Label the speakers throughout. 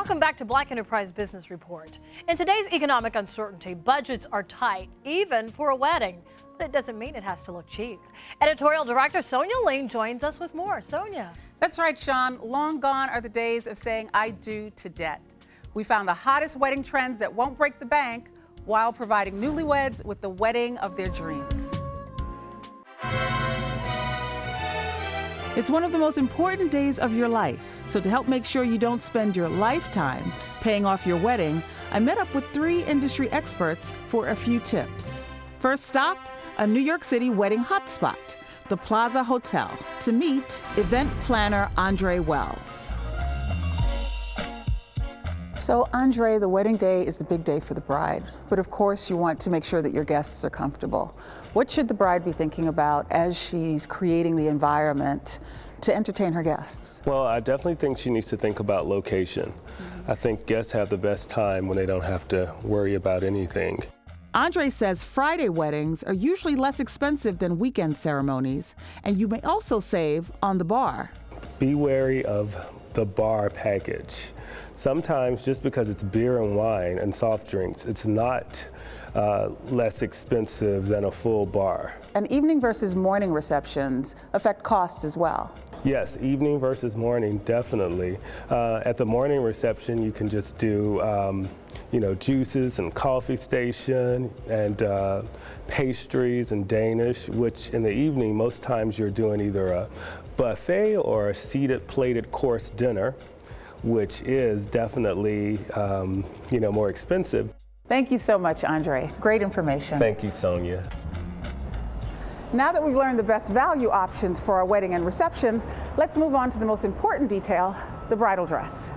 Speaker 1: Welcome back to Black Enterprise Business Report. In today's economic uncertainty, budgets are tight, even for a wedding. But it doesn't mean it has to look cheap. Editorial Director Sonia Ling joins us with more. Sonia.
Speaker 2: That's right, Sean. Long gone are the days of saying I do to debt. We found the hottest wedding trends that won't break the bank while providing newlyweds with the wedding of their dreams.
Speaker 3: It's one of the most important days of your life. So to help make sure you don't spend your lifetime paying off your wedding, I met up with 3 industry experts for a few tips. First stop, a New York City wedding hotspot, the Plaza Hotel, to meet event planner Andre Wells.
Speaker 2: So, Andre, the wedding day is the big day for the bride, but of course you want to make sure that your guests are comfortable. What should the bride be thinking about as she's creating the environment to entertain her guests?
Speaker 4: Well, I definitely think she needs to think about location. I think guests have the best time when they don't have to worry about anything.
Speaker 3: Andre says Friday weddings are usually less expensive than weekend ceremonies, and you may also save on the bar.
Speaker 4: Be wary of the bar package. Sometimes just because it's beer and wine and soft drinks, it's not less expensive than a full bar.
Speaker 2: And evening versus morning receptions affect costs as well.
Speaker 4: Yes, evening versus morning, definitely. At the morning reception, you can just do juices and coffee station and pastries and Danish, which in the evening, most times you're doing either a buffet or a seated plated course dinner, which is definitely more expensive.
Speaker 2: Thank you so much, Andre. Great information.
Speaker 4: Thank you, Sonia.
Speaker 2: Now that we've learned the best value options for our wedding and reception, let's move on to the most important detail, the bridal dress.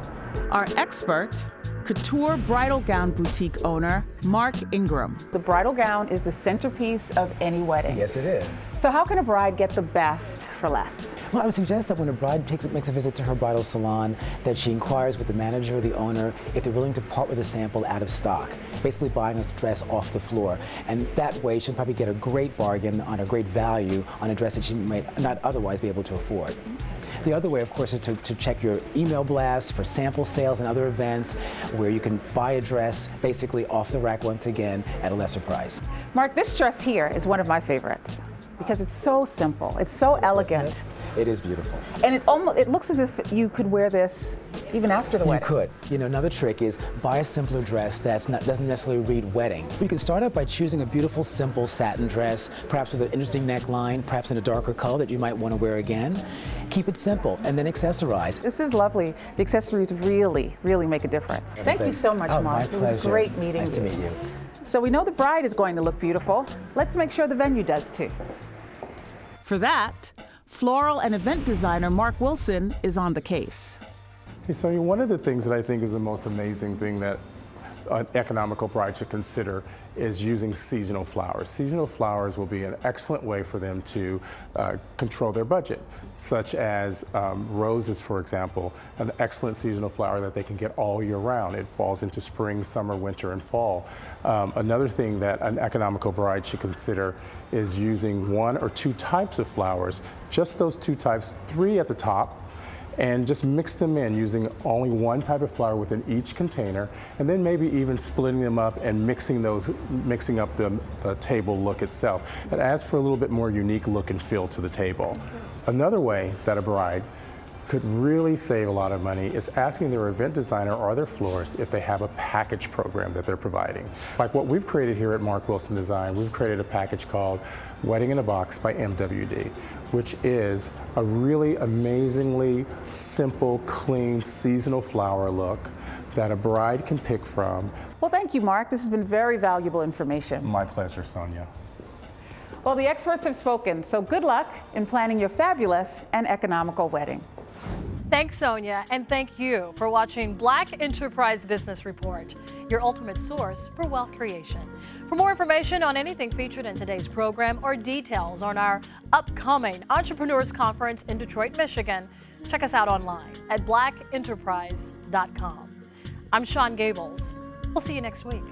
Speaker 3: Our expert, couture bridal gown boutique owner, Mark Ingram.
Speaker 2: The bridal gown is the centerpiece of any wedding.
Speaker 5: Yes, it is.
Speaker 2: So how can a bride get the best for less?
Speaker 5: Well, I would suggest that when a bride makes a visit to her bridal salon, that she inquires with the manager or the owner if they're willing to part with a sample out of stock, basically buying a dress off the floor. And that way, she'll probably get a great bargain on a great value on a dress that she might not otherwise be able to afford. The other way, of course, is to check your email blasts for sample sales and other events where you can buy a dress basically off the rack once again at a lesser price.
Speaker 2: Mark, this dress here is one of my favorites because it's so simple. It's so elegant.
Speaker 5: It is beautiful.
Speaker 2: And it looks as if you could wear this even after the wedding.
Speaker 5: You could. Another trick is buy a simpler dress that doesn't necessarily read wedding. You can start out by choosing a beautiful, simple satin dress, perhaps with an interesting neckline, perhaps in a darker color that you might want to wear again. Keep it simple and then accessorize.
Speaker 2: This is lovely. The accessories really, really make a difference. Thank you so much, Mark.
Speaker 5: My
Speaker 2: It was
Speaker 5: pleasure.
Speaker 2: great meeting you.
Speaker 5: Nice to meet you.
Speaker 2: So we know the bride is going to look beautiful. Let's make sure the venue does too.
Speaker 3: For that, floral and event designer Mark Wilson is on the case.
Speaker 6: Hey, Sonia, one of the things that I think is the most amazing thing that an economical bride should consider is using seasonal flowers. Seasonal flowers will be an excellent way for them to control their budget, such as roses, for example, an excellent seasonal flower that they can get all year round. It falls into spring, summer, winter, and fall. Another thing that an economical bride should consider is using 1 or 2 types of flowers, just those 2 types, 3 at the top, and just mix them in using only 1 type of flower within each container, and then maybe even splitting them up and mixing up the table look itself. It adds for a little bit more unique look and feel to the table. Another way that a bride could really save a lot of money is asking their event designer or their florist if they have a package program that they're providing. Like what we've created here at Mark Wilson Design, we've created a package called Wedding in a Box by MWD, which is a really amazingly simple, clean, seasonal flower look that a bride can pick from.
Speaker 2: Well, thank you, Mark. This has been very valuable information.
Speaker 6: My pleasure, Sonia.
Speaker 2: Well, the experts have spoken, so good luck in planning your fabulous and economical wedding.
Speaker 1: Thanks, Sonia, and thank you for watching Black Enterprise Business Report, your ultimate source for wealth creation. For more information on anything featured in today's program or details on our upcoming Entrepreneurs Conference in Detroit, Michigan, check us out online at blackenterprise.com. I'm Sean Gables. We'll see you next week.